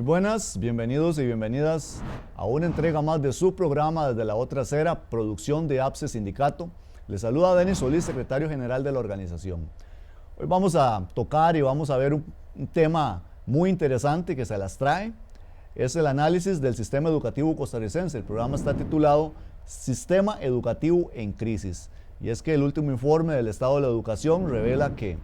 buenas, bienvenidos y bienvenidas a una entrega más de su programa Desde la Otra Acera, producción de APSE Sindicato. Les saluda Denis Solís, secretario general de la organización. Hoy vamos a tocar y vamos a ver un tema muy interesante que se las trae. Es el análisis del sistema educativo costarricense. El programa está titulado Sistema Educativo en Crisis. Y es que el último informe del Estado de la Educación revela que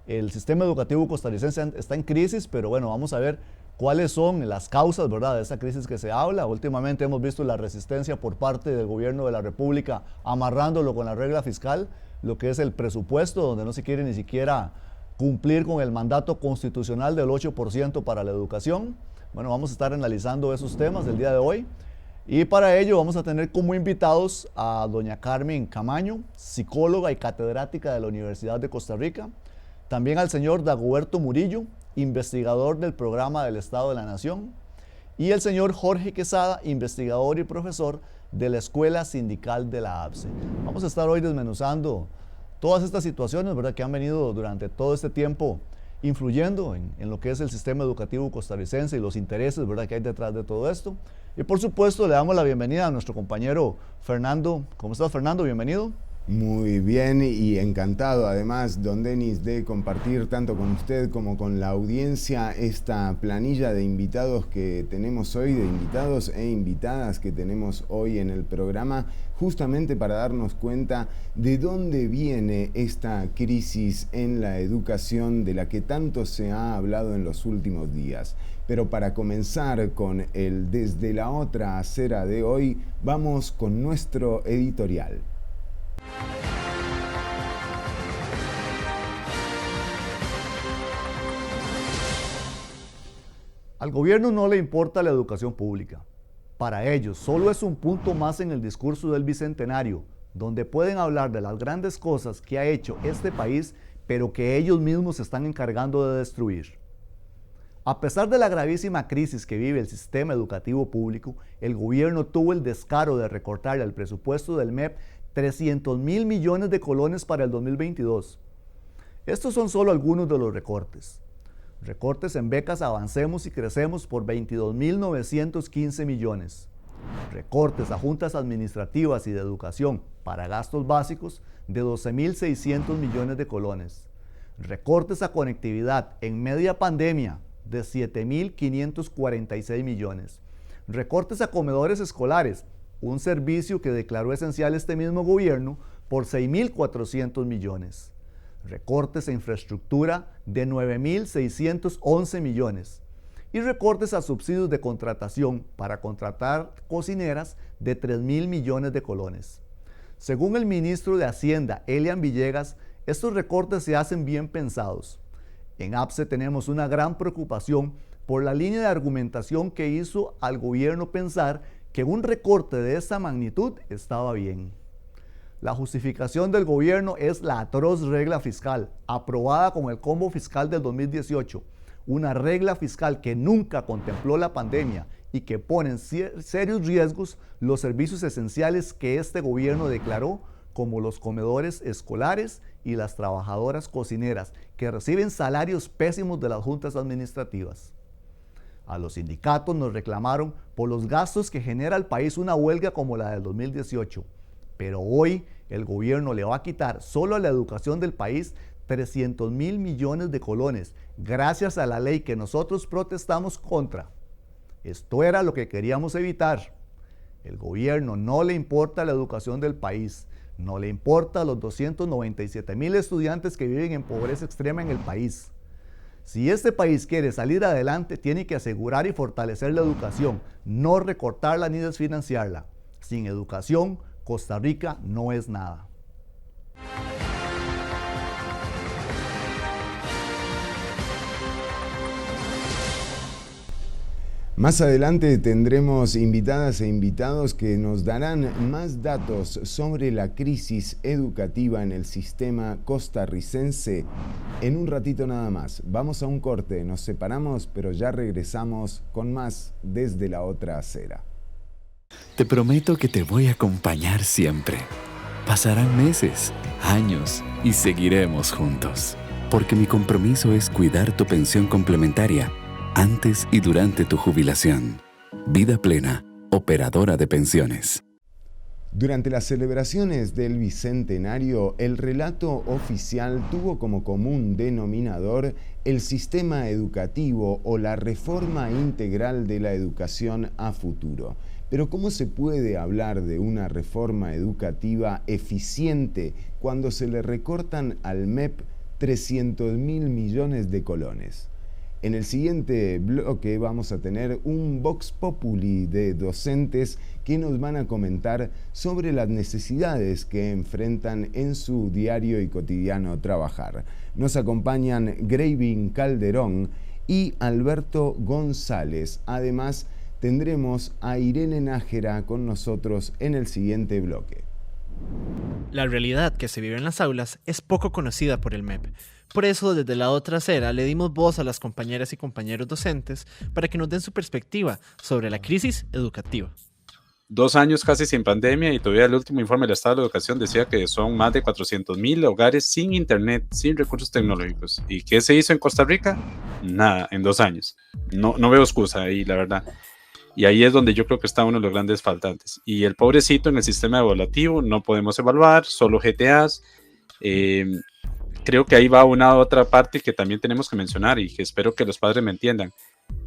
el sistema educativo costarricense está en crisis, pero bueno, vamos a ver cuáles son las causas, ¿verdad?, de esa crisis que se habla. Últimamente hemos visto la resistencia por parte del gobierno de la República amarrándolo con la regla fiscal, lo que es el presupuesto, donde no se quiere ni siquiera cumplir con el mandato constitucional del 8% para la educación. Bueno, vamos a estar analizando esos temas el día de hoy. Y para ello vamos a tener como invitados a doña Carmen Camaño, psicóloga y catedrática de la Universidad de Costa Rica. También al señor Dagoberto Murillo, investigador del Programa del Estado de la Nación. Y el señor Jorge Quesada, investigador y profesor de la Escuela Sindical de la APSE. Vamos a estar hoy desmenuzando todas estas situaciones, ¿verdad?, que han venido durante todo este tiempo influyendo en lo que es el sistema educativo costarricense y los intereses, ¿verdad?, que hay detrás de todo esto. Y por supuesto le damos la bienvenida a nuestro compañero Fernando. ¿Cómo estás, Fernando? Bienvenido. Muy bien y encantado además, don Denis, de compartir tanto con usted como con la audiencia esta planilla de invitados que tenemos hoy, de invitados e invitadas que tenemos hoy en el programa, justamente para darnos cuenta de dónde viene esta crisis en la educación de la que tanto se ha hablado en los últimos días. Pero para comenzar con el Desde la Otra Acera de hoy, vamos con nuestro editorial. Al gobierno no le importa la educación pública. Para ellos solo es un punto más en el discurso del Bicentenario, donde pueden hablar de las grandes cosas que ha hecho este país, pero que ellos mismos se están encargando de destruir. A pesar de la gravísima crisis que vive el sistema educativo público, el gobierno tuvo el descaro de recortarle al presupuesto del MEP 300.000 millones de colones para el 2022. Estos son solo algunos de los recortes. Recortes en becas Avancemos y Crecemos por 22.915 millones. Recortes a juntas administrativas y de educación para gastos básicos de 12.600 millones de colones. Recortes a conectividad en media pandemia de 7.546 millones. Recortes a comedores escolares, un servicio que declaró esencial este mismo gobierno, por 6.400 millones. Recortes a infraestructura de 9.611 millones. Y recortes a subsidios de contratación para contratar cocineras de 3.000 millones de colones. Según el ministro de Hacienda, Elian Villegas, estos recortes se hacen bien pensados. En APSE tenemos una gran preocupación por la línea de argumentación que hizo al gobierno pensar que un recorte de esta magnitud estaba bien. La justificación del gobierno es la atroz regla fiscal, aprobada con el combo fiscal del 2018, una regla fiscal que nunca contempló la pandemia y que pone en serios riesgos los servicios esenciales que este gobierno declaró, como los comedores escolares y las trabajadoras cocineras, que reciben salarios pésimos de las juntas administrativas. A los sindicatos nos reclamaron por los gastos que genera al país una huelga como la del 2018, pero hoy el gobierno le va a quitar solo a la educación del país 300.000 millones de colones, gracias a la ley que nosotros protestamos contra. Esto era lo que queríamos evitar. El gobierno no le importa la educación del país, no le importa a los 297.000 estudiantes que viven en pobreza extrema en el país. Si este país quiere salir adelante, tiene que asegurar y fortalecer la educación, no recortarla ni desfinanciarla. Sin educación, Costa Rica no es nada. Más adelante tendremos invitadas e invitados que nos darán más datos sobre la crisis educativa en el sistema costarricense. En un ratito nada más. Vamos a un corte, nos separamos, pero ya regresamos con más Desde la Otra Acera. Te prometo que te voy a acompañar siempre. Pasarán meses, años y seguiremos juntos. Porque mi compromiso es cuidar tu pensión complementaria antes y durante tu jubilación. Vida Plena, operadora de pensiones. Durante las celebraciones del Bicentenario, el relato oficial tuvo como común denominador el sistema educativo o la reforma integral de la educación a futuro. Pero ¿cómo se puede hablar de una reforma educativa eficiente cuando se le recortan al MEP 300.000 millones de colones? En el siguiente bloque vamos a tener un Vox Populi de docentes que nos van a comentar sobre las necesidades que enfrentan en su diario y cotidiano trabajar. Nos acompañan Greivin Calderón y Alberto González. Además, tendremos a Irene Nájera con nosotros en el siguiente bloque. La realidad que se vive en las aulas es poco conocida por el MEP. Por eso, desde el lado trasera, le dimos voz a las compañeras y compañeros docentes para que nos den su perspectiva sobre la crisis educativa. 2 años casi sin pandemia y todavía el último informe del Estado de la Educación decía que son más de 400.000 hogares sin internet, sin recursos tecnológicos. ¿Y qué se hizo en Costa Rica? Nada, en 2 años. No veo excusa ahí, la verdad. Y ahí es donde yo creo que está uno de los grandes faltantes. Y el pobrecito en el sistema evaluativo, no podemos evaluar, solo GTAs. Creo que ahí va una otra parte que también tenemos que mencionar y que espero que los padres me entiendan.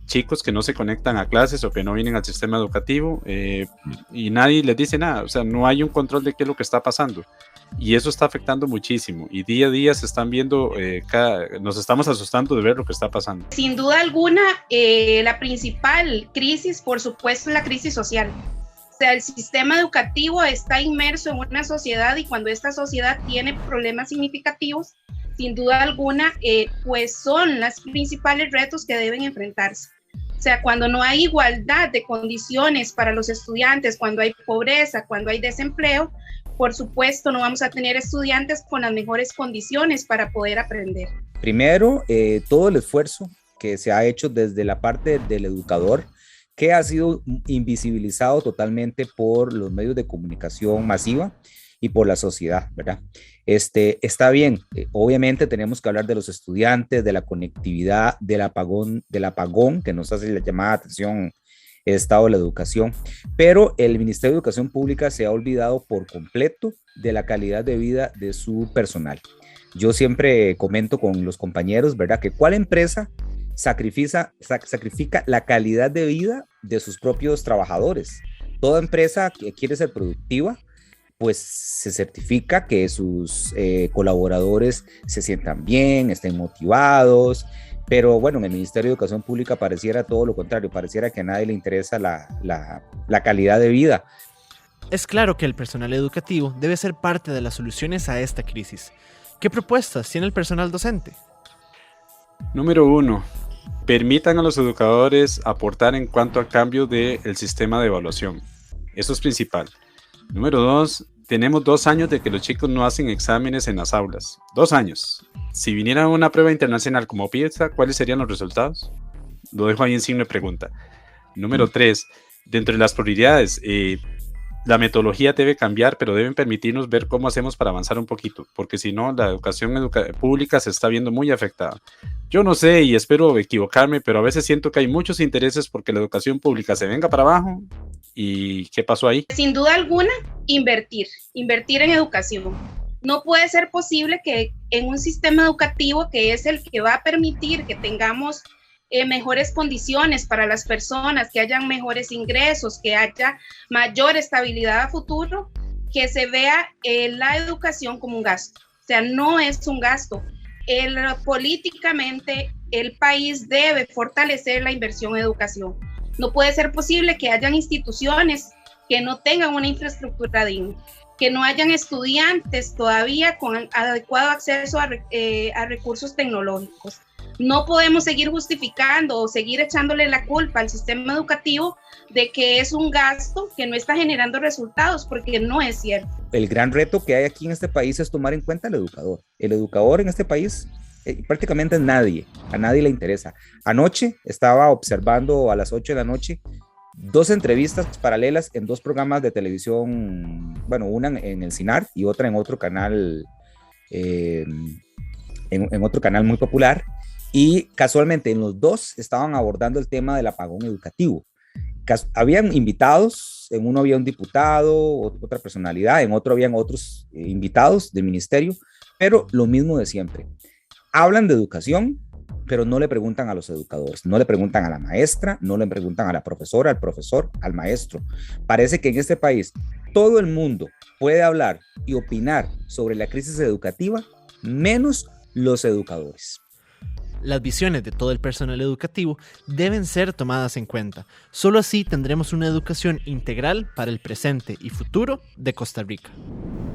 Chicos que no se conectan a clases o que no vienen al sistema educativo y nadie les dice nada, o sea, no hay un control de qué es lo que está pasando y eso está afectando muchísimo y día a día se están viendo, nos estamos asustando de ver lo que está pasando. Sin duda alguna, la principal crisis, por supuesto, es la crisis social. O sea, el sistema educativo está inmerso en una sociedad y cuando esta sociedad tiene problemas significativos, sin duda alguna, pues son los principales retos que deben enfrentarse. O sea, cuando no hay igualdad de condiciones para los estudiantes, cuando hay pobreza, cuando hay desempleo, por supuesto no vamos a tener estudiantes con las mejores condiciones para poder aprender. Primero, todo el esfuerzo que se ha hecho desde la parte del educador, que ha sido invisibilizado totalmente por los medios de comunicación masiva y por la sociedad, ¿verdad? Está bien, obviamente tenemos que hablar de los estudiantes, de la conectividad, del apagón que nos hace la llamada atención el Estado de la Educación, pero el Ministerio de Educación Pública se ha olvidado por completo de la calidad de vida de su personal. Yo siempre comento con los compañeros, ¿verdad? Que cuál empresa sacrifica la calidad de vida de sus propios trabajadores. Toda empresa que quiere ser productiva, pues se certifica que sus colaboradores se sientan bien, estén motivados, pero bueno, en el Ministerio de Educación Pública pareciera todo lo contrario, pareciera que a nadie le interesa la calidad de vida. Es claro que el personal educativo debe ser parte de las soluciones a esta crisis. ¿Qué propuestas tiene el personal docente? Número 1. Permitan a los educadores aportar en cuanto al cambio del sistema de evaluación. Eso es principal. Número 2, tenemos 2 años de que los chicos no hacen exámenes en las aulas. 2 años. Si viniera a una prueba internacional como PISA, ¿cuáles serían los resultados? Lo dejo ahí en signo de pregunta. Número 3, dentro de las prioridades, la metodología debe cambiar, pero deben permitirnos ver cómo hacemos para avanzar un poquito, porque si no, la educación pública se está viendo muy afectada. Yo no sé y espero equivocarme, pero a veces siento que hay muchos intereses porque la educación pública se venga para abajo. ¿Y qué pasó ahí? Sin duda alguna, invertir en educación. No puede ser posible que en un sistema educativo que es el que va a permitir que tengamos mejores condiciones para las personas, que hayan mejores ingresos, que haya mayor estabilidad a futuro, que se vea la educación como un gasto. O sea, no es un gasto. Políticamente, el país debe fortalecer la inversión en educación. No puede ser posible que hayan instituciones que no tengan una infraestructura digna, que no hayan estudiantes todavía con adecuado acceso a recursos tecnológicos. No podemos seguir justificando o seguir echándole la culpa al sistema educativo de que es un gasto que no está generando resultados, porque no es cierto. El gran reto que hay aquí en este país es tomar en cuenta al educador. El educador en este país prácticamente es nadie, a nadie le interesa. Anoche estaba observando a las 8 de la noche 2 entrevistas paralelas en 2 programas de televisión, bueno, una en el CINAR y otra en otro canal, en otro canal muy popular. Y casualmente en los dos estaban abordando el tema del apagón educativo. Habían invitados, en uno había un diputado, otra personalidad, en otro habían otros invitados del ministerio, pero lo mismo de siempre. Hablan de educación, pero no le preguntan a los educadores, no le preguntan a la maestra, no le preguntan a la profesora, al profesor, al maestro. Parece que en este país todo el mundo puede hablar y opinar sobre la crisis educativa, menos los educadores. Las visiones de todo el personal educativo deben ser tomadas en cuenta. Solo así tendremos una educación integral para el presente y futuro de Costa Rica.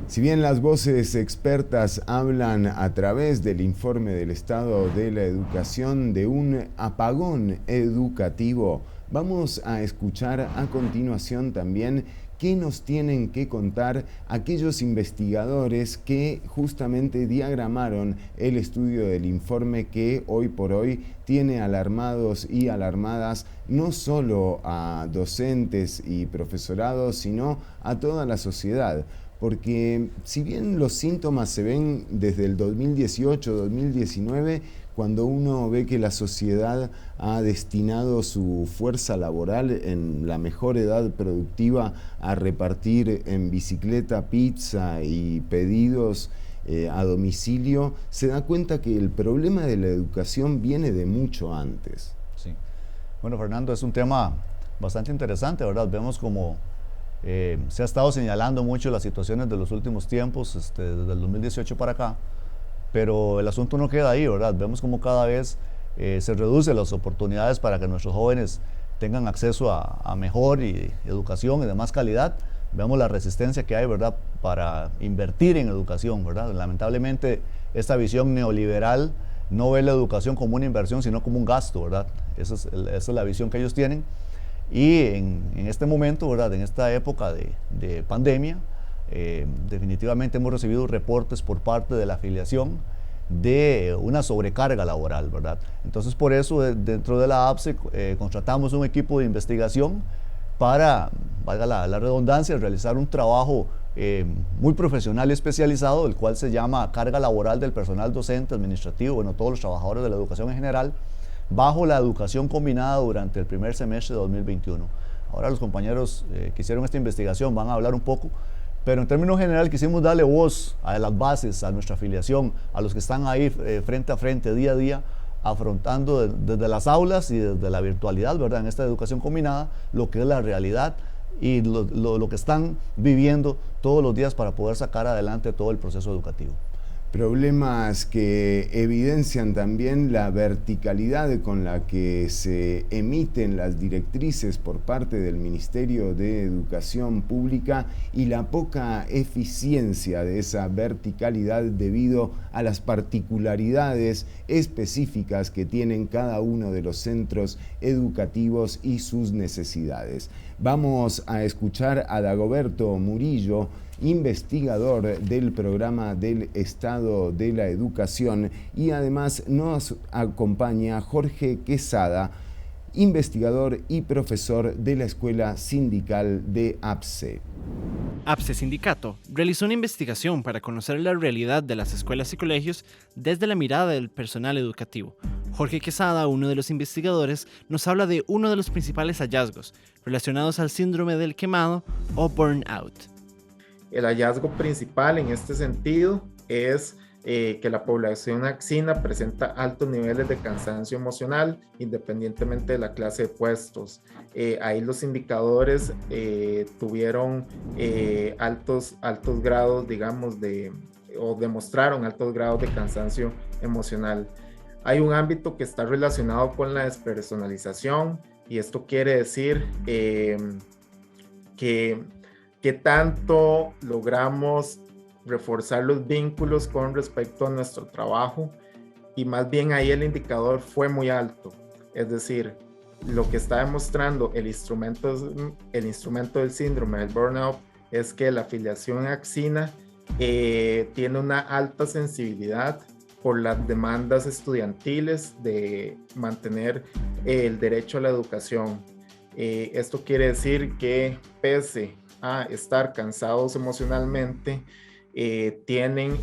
Si bien las voces expertas hablan a través del informe del estado de la educación de un apagón educativo, vamos a escuchar a continuación también qué nos tienen que contar aquellos investigadores que justamente diagramaron el estudio del informe que hoy por hoy tiene alarmados y alarmadas no solo a docentes y profesorados, sino a toda la sociedad. Porque si bien los síntomas se ven desde el 2018-2019, cuando uno ve que la sociedad ha destinado su fuerza laboral en la mejor edad productiva a repartir en bicicleta, pizza y pedidos a domicilio, se da cuenta que el problema de la educación viene de mucho antes. Sí. Bueno, Fernando, es un tema bastante interesante, ¿verdad? Vemos como se ha estado señalando mucho las situaciones de los últimos tiempos, desde el 2018 para acá, pero el asunto no queda ahí, ¿verdad? Vemos como cada vez se reducen las oportunidades para que nuestros jóvenes tengan acceso a mejor educación y de más calidad. Vemos la resistencia que hay, ¿verdad?, para invertir en educación, ¿verdad? Lamentablemente, esta visión neoliberal no ve la educación como una inversión, sino como un gasto, ¿verdad? Esa es la visión que ellos tienen. Y en este momento, ¿verdad?, en esta época de pandemia, definitivamente hemos recibido reportes por parte de la afiliación de una sobrecarga laboral, ¿verdad? Entonces, por eso, dentro de la APSE contratamos un equipo de investigación para, valga la redundancia, realizar un trabajo muy profesional y especializado, el cual se llama carga laboral del personal docente, administrativo, bueno, todos los trabajadores de la educación en general, bajo la educación combinada durante el primer semestre de 2021. Ahora los compañeros que hicieron esta investigación van a hablar un poco, pero en términos generales quisimos darle voz a las bases, a nuestra afiliación, a los que están ahí frente a frente, día a día, afrontando desde las aulas y desde la virtualidad, ¿verdad?, en esta educación combinada, lo que es la realidad y lo que están viviendo todos los días para poder sacar adelante todo el proceso educativo. Problemas que evidencian también la verticalidad con la que se emiten las directrices por parte del Ministerio de Educación Pública y la poca eficiencia de esa verticalidad debido a las particularidades específicas que tienen cada uno de los centros educativos y sus necesidades. Vamos a escuchar a Dagoberto Murillo, investigador del Programa del Estado de la Educación, y además nos acompaña Jorge Quesada, investigador y profesor de la Escuela Sindical de APSE. APSE Sindicato realizó una investigación para conocer la realidad de las escuelas y colegios desde la mirada del personal educativo. Jorge Quesada, uno de los investigadores, nos habla de uno de los principales hallazgos relacionados al síndrome del quemado o burnout. El hallazgo principal en este sentido es que la población axina presenta altos niveles de cansancio emocional independientemente de la clase de puestos. Ahí los indicadores tuvieron altos grados, digamos, o demostraron altos grados de cansancio emocional. Hay un ámbito que está relacionado con la despersonalización, y esto quiere decir que tanto logramos reforzar los vínculos con respecto a nuestro trabajo, y más bien ahí el indicador fue muy alto. Es decir, lo que está demostrando el instrumento del síndrome del burnout es que la afiliación axina tiene una alta sensibilidad por las demandas estudiantiles de mantener el derecho a la educación. Esto quiere decir que pese a estar cansados emocionalmente, tienen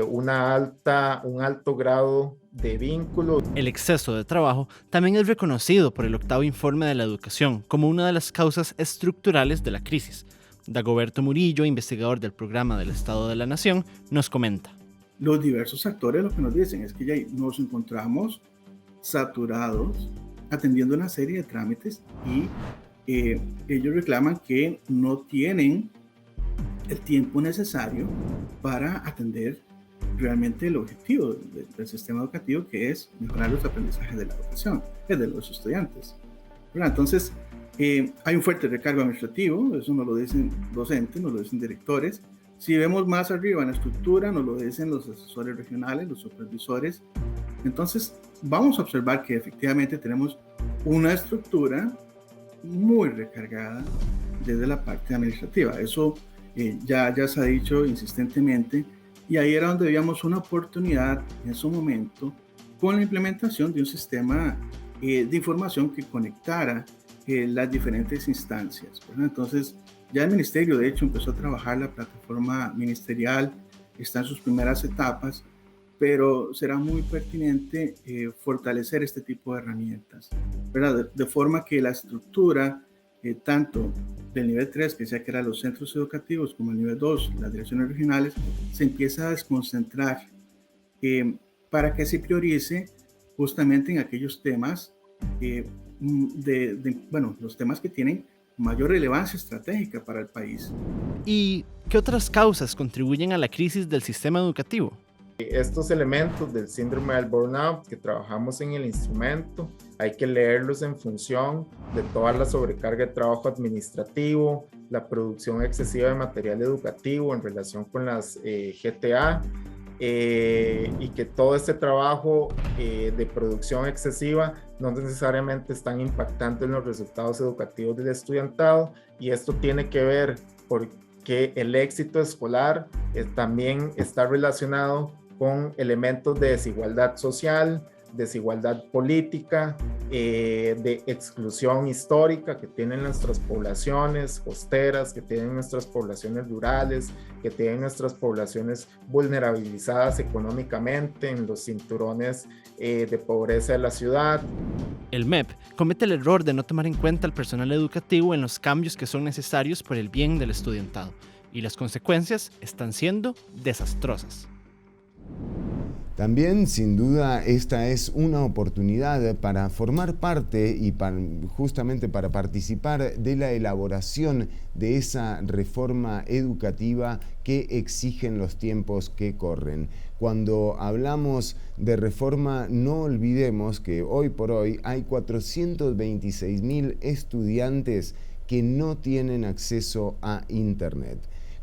un alto grado de vínculo. El exceso de trabajo también es reconocido por el 8º informe de la educación como una de las causas estructurales de la crisis. Dagoberto Murillo, investigador del Programa del Estado de la Nación, nos comenta. Los diversos actores lo que nos dicen es que ya nos encontramos saturados atendiendo una serie de trámites y ellos reclaman que no tienen el tiempo necesario para atender realmente el objetivo del sistema educativo, que es mejorar los aprendizajes de la educación, de los estudiantes. ¿Verdad? Entonces, hay un fuerte recargo administrativo, eso nos lo dicen docentes, nos lo dicen directores. Si vemos más arriba en la estructura, nos lo dicen los asesores regionales, los supervisores. Entonces, vamos a observar que efectivamente tenemos una estructura muy recargada desde la parte administrativa. Eso ya se ha dicho insistentemente, y ahí era donde veíamos una oportunidad en su momento con la implementación de un sistema de información que conectara las diferentes instancias, ¿verdad? Entonces, ya el ministerio, de hecho, empezó a trabajar la plataforma ministerial, está en sus primeras etapas, pero será muy pertinente fortalecer este tipo de herramientas, ¿verdad? De forma que la estructura, tanto del nivel 3, que sea que eran los centros educativos, como el nivel 2, las direcciones regionales, se empieza a desconcentrar para que se priorice justamente en aquellos temas, los temas que tienen mayor relevancia estratégica para el país. ¿Y qué otras causas contribuyen a la crisis del sistema educativo? Estos elementos del síndrome del burnout que trabajamos en el instrumento, hay que leerlos en función de toda la sobrecarga de trabajo administrativo, la producción excesiva de material educativo en relación con las GTA, y que todo este trabajo de producción excesiva no necesariamente están impactando en los resultados educativos del estudiantado, y esto tiene que ver porque el éxito escolar también está relacionado con elementos de desigualdad social, desigualdad política, de exclusión histórica que tienen nuestras poblaciones costeras, que tienen nuestras poblaciones rurales, que tienen nuestras poblaciones vulnerabilizadas económicamente en los cinturones de pobreza de la ciudad. El MEP comete el error de no tomar en cuenta al personal educativo en los cambios que son necesarios por el bien del estudiantado, y las consecuencias están siendo desastrosas. También, sin duda, esta es una oportunidad para formar parte y justamente para participar de la elaboración de esa reforma educativa que exigen los tiempos que corren. Cuando hablamos de reforma, no olvidemos que hoy por hoy hay 426.000 estudiantes que no tienen acceso a Internet.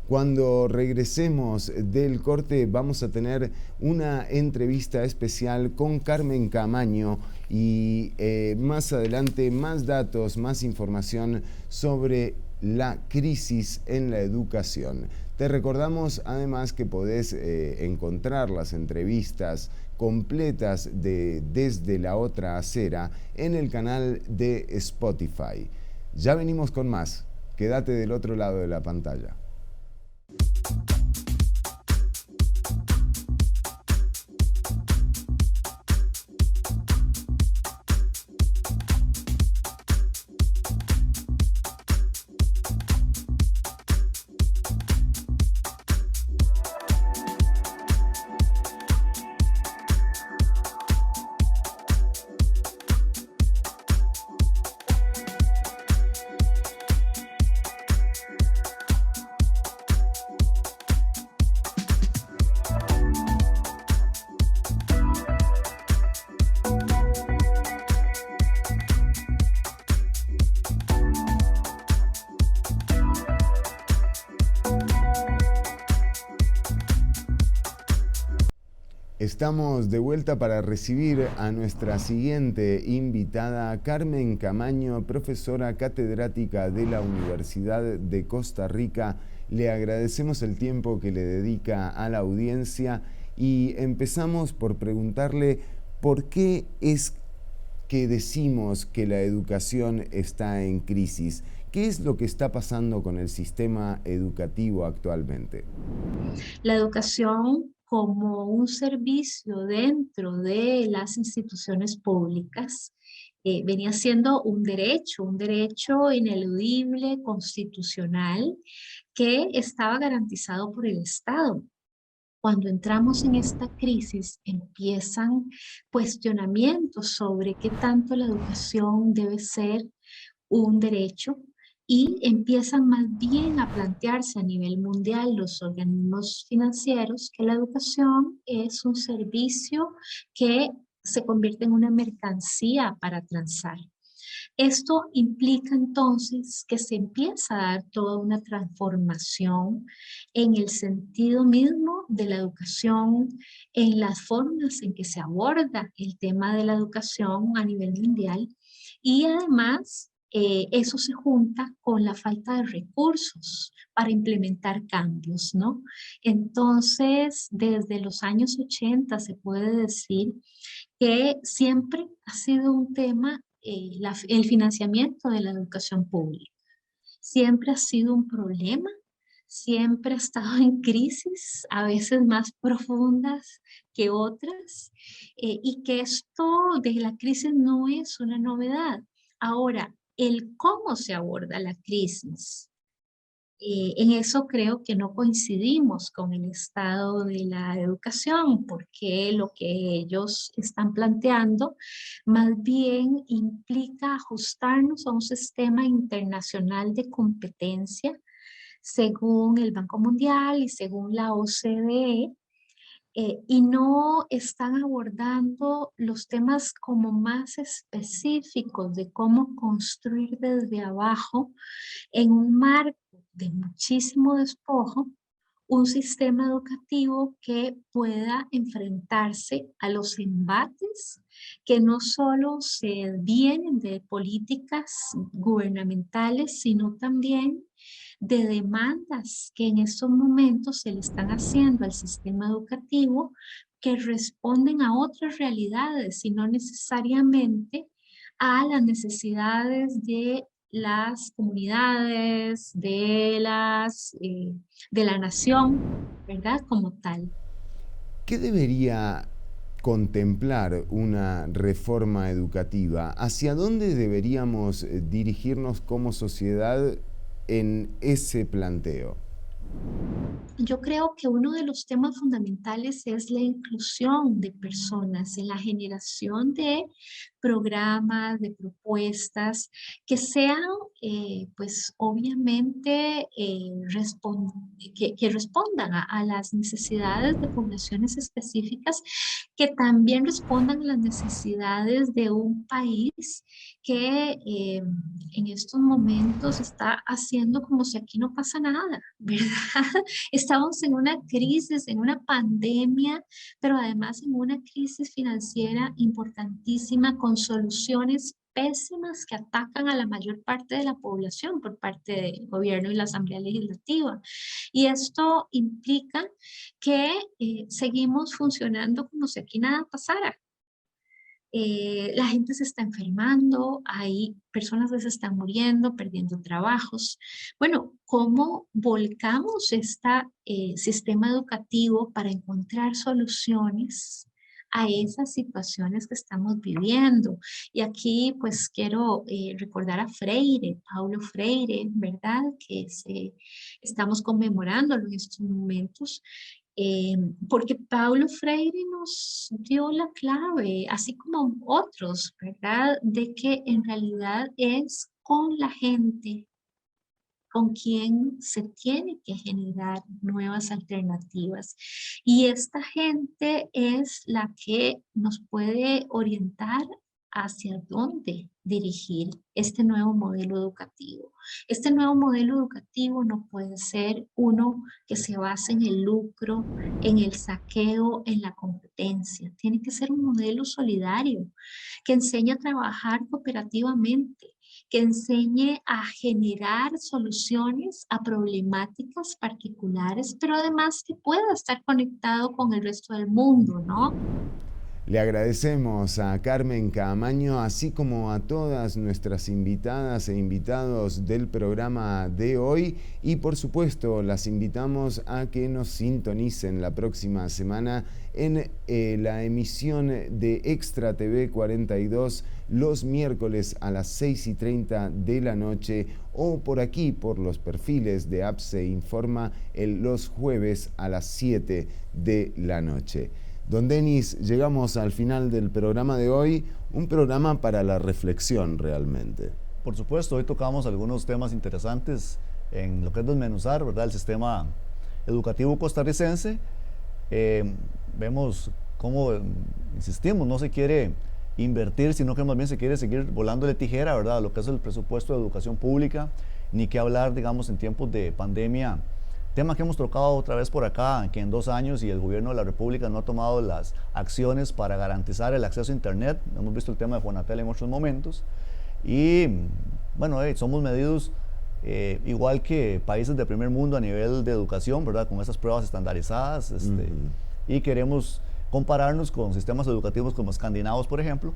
Cuando regresemos del corte vamos a tener una entrevista especial con Carmen Camaño y más adelante más datos, más información sobre la crisis en la educación. Te recordamos además que podés encontrar las entrevistas completas de Desde la Otra Acera en el canal de Spotify. Ya venimos con más. Quédate del otro lado de la pantalla. Estamos de vuelta para recibir a nuestra siguiente invitada, Carmen Camaño, profesora catedrática de la Universidad de Costa Rica. Le agradecemos el tiempo que le dedica a la audiencia y empezamos por preguntarle por qué es que decimos que la educación está en crisis. ¿Qué es lo que está pasando con el sistema educativo actualmente? La educación como un servicio dentro de las instituciones públicas, venía siendo un derecho ineludible, constitucional, que estaba garantizado por el Estado. Cuando entramos en esta crisis, empiezan cuestionamientos sobre qué tanto la educación debe ser un derecho y empiezan más bien a plantearse a nivel mundial los organismos financieros que la educación es un servicio que se convierte en una mercancía para transar. Esto implica entonces que se empieza a dar toda una transformación en el sentido mismo de la educación, en las formas en que se aborda el tema de la educación a nivel mundial y además eso se junta con la falta de recursos para implementar cambios, ¿no? Entonces, desde los años 80 se puede decir que siempre ha sido un tema el financiamiento de la educación pública. Siempre ha sido un problema, siempre ha estado en crisis, a veces más profundas que otras, y que esto de la crisis no es una novedad. Ahora, el cómo se aborda la crisis, en eso creo que no coincidimos con el estado de la educación, porque lo que ellos están planteando más bien implica ajustarnos a un sistema internacional de competencia según el Banco Mundial y según la OCDE, y no están abordando los temas como más específicos de cómo construir desde abajo en un marco de muchísimo despojo, un sistema educativo que pueda enfrentarse a los embates que no solo se vienen de políticas gubernamentales, sino también de demandas que en estos momentos se le están haciendo al sistema educativo que responden a otras realidades y no necesariamente a las necesidades de las comunidades, de la nación, ¿verdad? Como tal. ¿Qué debería contemplar una reforma educativa? ¿Hacia dónde deberíamos dirigirnos como sociedad en ese planteo? Yo creo que uno de los temas fundamentales es la inclusión de personas en la generación de programas, de propuestas que sean, pues obviamente, que respondan a las necesidades de poblaciones específicas, que también respondan a las necesidades de un país que en estos momentos está haciendo como si aquí no pasa nada, ¿verdad? Estamos en una crisis, en una pandemia, pero además en una crisis financiera importantísima con soluciones pésimas que atacan a la mayor parte de la población por parte del gobierno y la Asamblea Legislativa. Y esto implica que seguimos funcionando como si aquí nada pasara. La gente se está enfermando, hay personas que se están muriendo, perdiendo trabajos. Bueno, ¿cómo volcamos este sistema educativo para encontrar soluciones a esas situaciones que estamos viviendo? Y aquí pues quiero recordar a Freire, Paulo Freire, ¿verdad? Que estamos conmemorándolo en estos momentos. Porque Paulo Freire nos dio la clave, así como otros, ¿verdad? De que en realidad es con la gente con quien se tiene que generar nuevas alternativas. Y esta gente es la que nos puede orientar hacia dónde dirigir este nuevo modelo educativo. Este nuevo modelo educativo no puede ser uno que se base en el lucro, en el saqueo, en la competencia. Tiene que ser un modelo solidario que enseñe a trabajar cooperativamente, que enseñe a generar soluciones a problemáticas particulares, pero además que pueda estar conectado con el resto del mundo, ¿no? Le agradecemos a Carmen Caamaño, así como a todas nuestras invitadas e invitados del programa de hoy, y por supuesto las invitamos a que nos sintonicen la próxima semana en la emisión de Extra TV 42 los miércoles a las 6:30 de la noche, o por aquí por los perfiles de APSE Informa los jueves a las 7 de la noche. Don Denis, llegamos al final del programa de hoy, un programa para la reflexión realmente. Por supuesto, hoy tocamos algunos temas interesantes en lo que es desmenuzar, ¿verdad?, el sistema educativo costarricense. Vemos cómo, insistimos, no se quiere invertir, sino que más bien se quiere seguir volando de tijera, ¿verdad?, lo que es el presupuesto de educación pública, ni que hablar, digamos, en tiempos de pandemia. Tema que hemos tocado otra vez por acá, que en 2 años y el gobierno de la República no ha tomado las acciones para garantizar el acceso a Internet. Hemos visto el tema de Fonatel en otros momentos. Y bueno, somos medidos igual que países de primer mundo a nivel de educación, ¿verdad?, con esas pruebas estandarizadas. Y queremos compararnos con sistemas educativos como escandinavos, por ejemplo.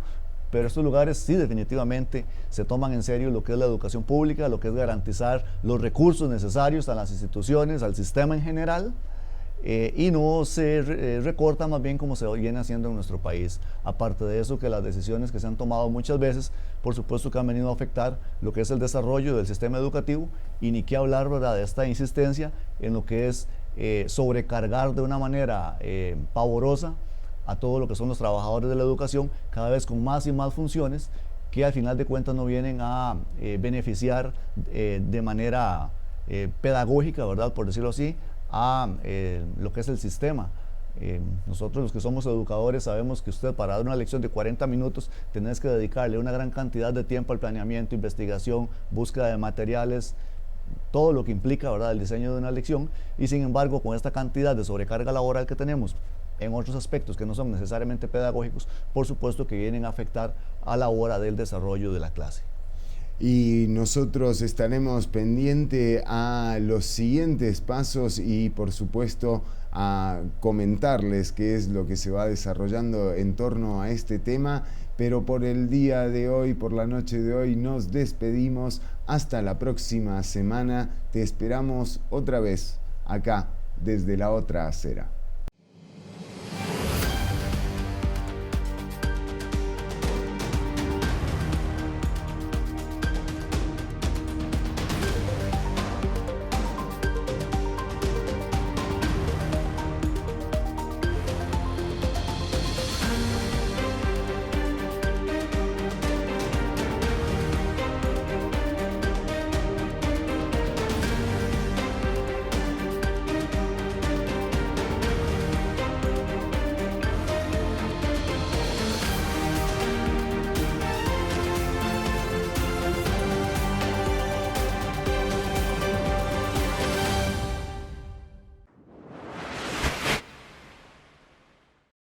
Pero estos lugares sí definitivamente se toman en serio lo que es la educación pública, lo que es garantizar los recursos necesarios a las instituciones, al sistema en general, y no se recorta más bien como se viene haciendo en nuestro país. Aparte de eso, que las decisiones que se han tomado muchas veces, por supuesto que han venido a afectar lo que es el desarrollo del sistema educativo, y ni qué hablar, ¿verdad?, de esta insistencia en lo que es sobrecargar de una manera pavorosa a todo lo que son los trabajadores de la educación, cada vez con más y más funciones que al final de cuentas no vienen a beneficiar de manera pedagógica, ¿verdad?, por decirlo así, a lo que es el sistema. Nosotros los que somos educadores sabemos que usted, para dar una lección de 40 minutos tenés que dedicarle una gran cantidad de tiempo al planeamiento, investigación, búsqueda de materiales, todo lo que implica, ¿verdad?, el diseño de una lección, y sin embargo con esta cantidad de sobrecarga laboral que tenemos en otros aspectos que no son necesariamente pedagógicos, por supuesto que vienen a afectar a la hora del desarrollo de la clase. Y nosotros estaremos pendientes a los siguientes pasos y por supuesto a comentarles qué es lo que se va desarrollando en torno a este tema, pero por el día de hoy, por la noche de hoy, nos despedimos. Hasta la próxima semana. Te esperamos otra vez acá desde la otra acera.